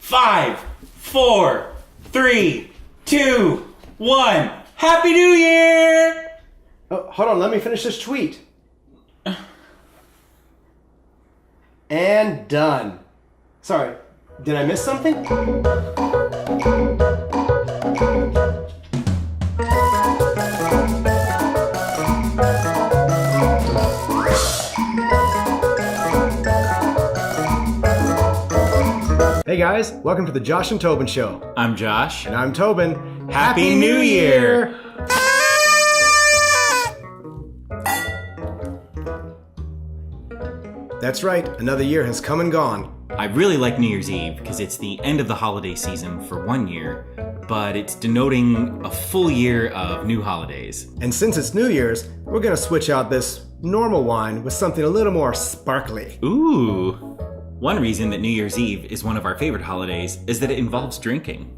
5, 4, 3, 2, 1. Happy New Year! Oh, hold on, let me finish this tweet. And done. Sorry, did I miss something? Hey guys, welcome to the Josh and Tobin Show. I'm Josh. And I'm Tobin. Happy New Year! That's right, another year has come and gone. I really like New Year's Eve because it's the end of the holiday season for 1 year, but it's denoting a full year of new holidays. And since it's New Year's, we're gonna switch out this normal wine with something a little more sparkly. Ooh! One reason that New Year's Eve is one of our favorite holidays is that it involves drinking.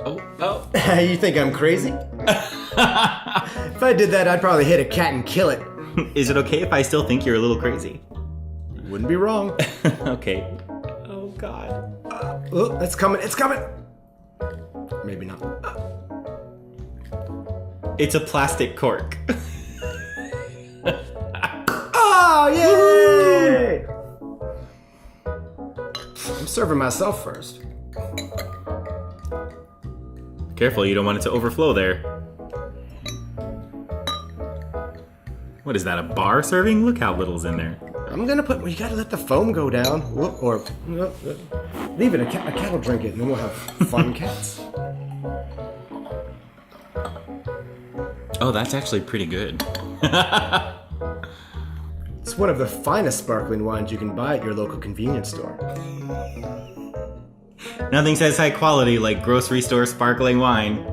Oh. You think I'm crazy? If I did that, I'd probably hit a cat and kill it. Is it okay if I still think you're a little crazy? Wouldn't be wrong. Okay. Oh, God. Oh, it's coming, it's coming! Maybe not. It's a plastic cork. Oh, yay! I'm serving myself first. Careful, you don't want it to overflow there. What is that, a bar serving? Look how little's in there. I'm gonna put, you gotta let the foam go down. Or leave it, a cat will drink it, and then we'll have fun cats. Oh, that's actually pretty good. It's one of the finest sparkling wines you can buy at your local convenience store. Nothing says high quality like grocery store sparkling wine.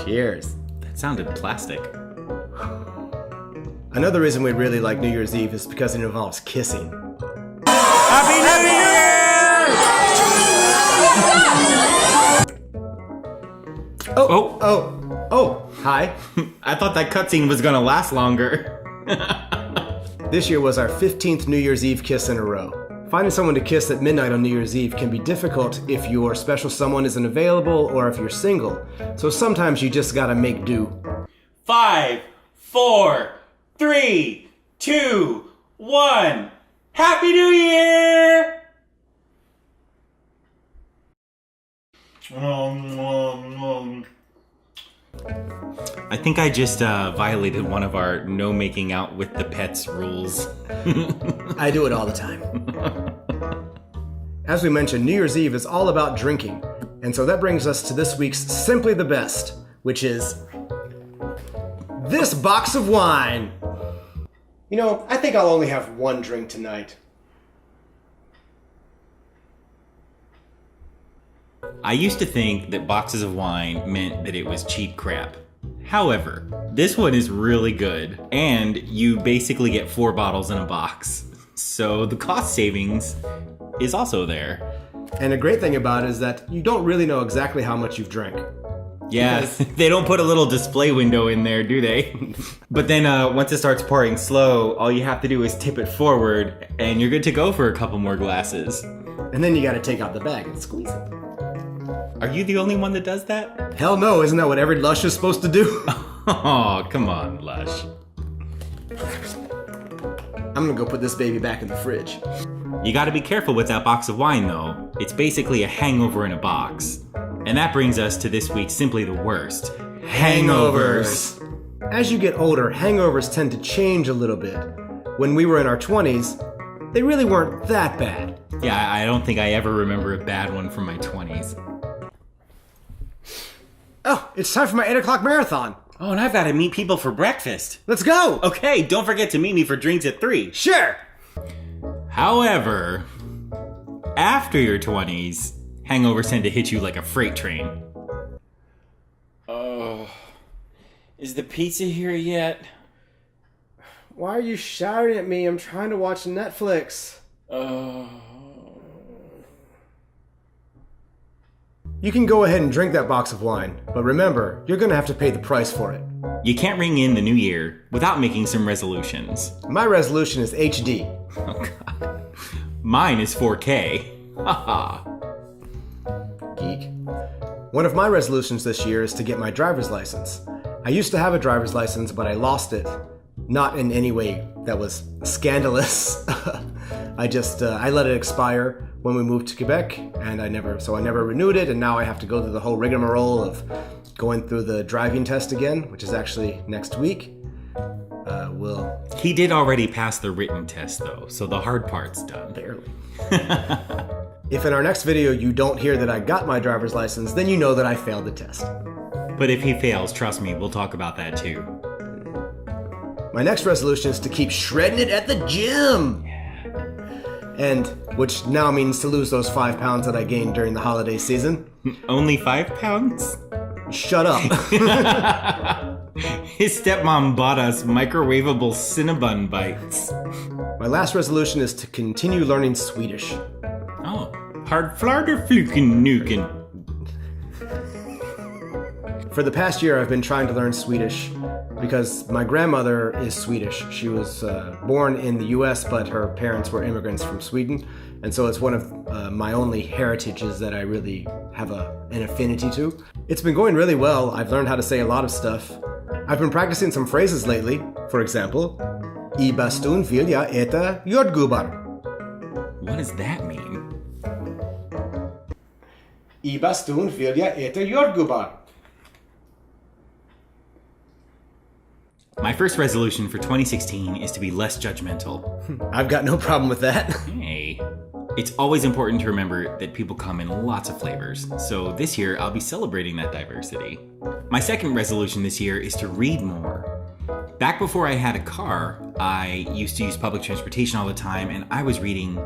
Cheers. That sounded plastic. Another reason we really like New Year's Eve is because it involves kissing. Happy New Year! Oh, hi. I thought that cutscene was gonna last longer. This year was our 15th New Year's Eve kiss in a row. Finding someone to kiss at midnight on New Year's Eve can be difficult if your special someone isn't available or if you're single. So sometimes you just gotta make do. 5, 4, 3, 2, 1. Happy New Year! I think I just violated one of our no making out with the pets rules. I do it all the time. As we mentioned, New Year's Eve is all about drinking. And so that brings us to this week's Simply the Best, which is this box of wine. You know, I think I'll only have one drink tonight. I used to think that boxes of wine meant that it was cheap crap. However, this one is really good, and you basically get 4 bottles in a box. So the cost savings is also there. And the great thing about it is that you don't really know exactly how much you've drank. Yeah, they don't put a little display window in there, do they? But then once it starts pouring slow, all you have to do is tip it forward, and you're good to go for a couple more glasses. And then you gotta take out the bag and squeeze it. Are you the only one that does that? Hell no, isn't that what every Lush is supposed to do? Oh, come on, Lush. I'm gonna go put this baby back in the fridge. You gotta be careful with that box of wine, though. It's basically a hangover in a box. And that brings us to this week's Simply the Worst. Hangovers! As you get older, hangovers tend to change a little bit. When we were in our 20s, they really weren't that bad. Yeah, I don't think I ever remember a bad one from my 20s. Oh, it's time for my 8 o'clock marathon. Oh, and I've gotta meet people for breakfast. Let's go! Okay, don't forget to meet me for drinks at 3. Sure! However, after your 20s, hangovers tend to hit you like a freight train. Oh, is the pizza here yet? Why are you shouting at me? I'm trying to watch Netflix. You can go ahead and drink that box of wine, but remember, you're gonna have to pay the price for it. You can't ring in the new year without making some resolutions. My resolution is HD. Oh, God. Mine is 4K. Haha. Geek. One of my resolutions this year is to get my driver's license. I used to have a driver's license, but I lost it. Not in any way that was scandalous. I let it expire when we moved to Quebec, and I never renewed it, and now I have to go through the whole rigmarole of going through the driving test again, which is actually next week. He did already pass the written test, though, so the hard part's done. Barely. If in our next video you don't hear that I got my driver's license, then you know that I failed the test. But if he fails, trust me, we'll talk about that too. My next resolution is to keep shredding it at the gym! And which now means to lose those 5 pounds that I gained during the holiday season. Only 5 pounds? Shut up. His stepmom bought us microwavable Cinnabon bites. My last resolution is to continue learning Swedish. Oh, hard flarder fluken nuken. For the past year, I've been trying to learn Swedish because my grandmother is Swedish. She was born in the US, but her parents were immigrants from Sweden. And so it's one of my only heritages that I really have an affinity to. It's been going really well. I've learned how to say a lot of stuff. I've been practicing some phrases lately. For example, I bastun vill jag äta jordgubbar. What does that mean? I bastun vill jag äta jordgubbar. My first resolution for 2016 is to be less judgmental. I've got no problem with that. Hey. It's always important to remember that people come in lots of flavors, so this year I'll be celebrating that diversity. My second resolution this year is to read more. Back before I had a car, I used to use public transportation all the time, and I was reading,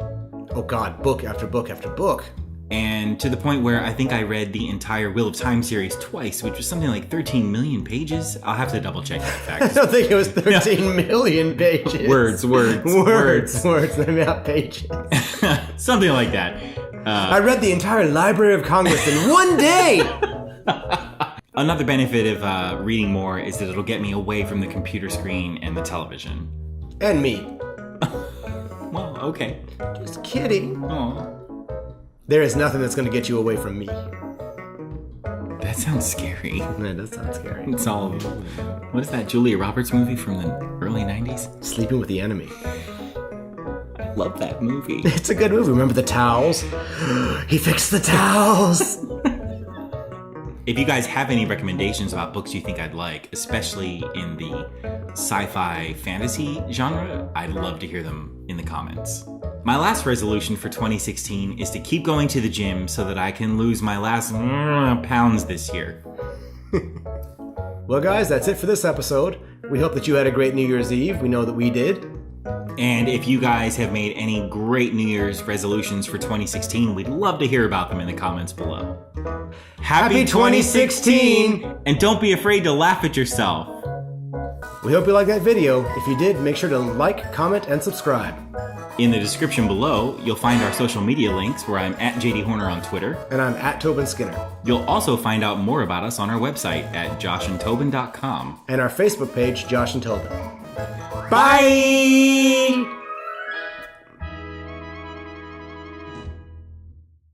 oh God, book after book after book. And to the point where I think I read the entire Wheel of Time series twice, which was something like 13 million pages. I'll have to double check that fact. I don't think it was 13 million pages. Words. Not pages. Something like that. I read the entire Library of Congress in one day! Another benefit of reading more is that it'll get me away from the computer screen and the television. And me. Well, okay. Just kidding. Aw. There is nothing that's going to get you away from me. That sounds scary. That does sound scary. It's all... What is that Julia Roberts movie from the early 90s? Sleeping with the Enemy. I love that movie. It's a good movie. Remember the towels? He fixed the towels! If you guys have any recommendations about books you think I'd like, especially in the sci-fi fantasy genre, I'd love to hear them in the comments. My last resolution for 2016 is to keep going to the gym so that I can lose my last pounds this year. Well, guys, that's it for this episode. We hope that you had a great New Year's Eve. We know that we did. And if you guys have made any great New Year's resolutions for 2016, we'd love to hear about them in the comments below. Happy 2016! And don't be afraid to laugh at yourself. We hope you liked that video. If you did, make sure to like, comment, and subscribe. In the description below, you'll find our social media links where I'm at JD Horner on Twitter. And I'm at Tobin Skinner. You'll also find out more about us on our website at joshandtobin.com. And our Facebook page, Josh and Tobin. Bye!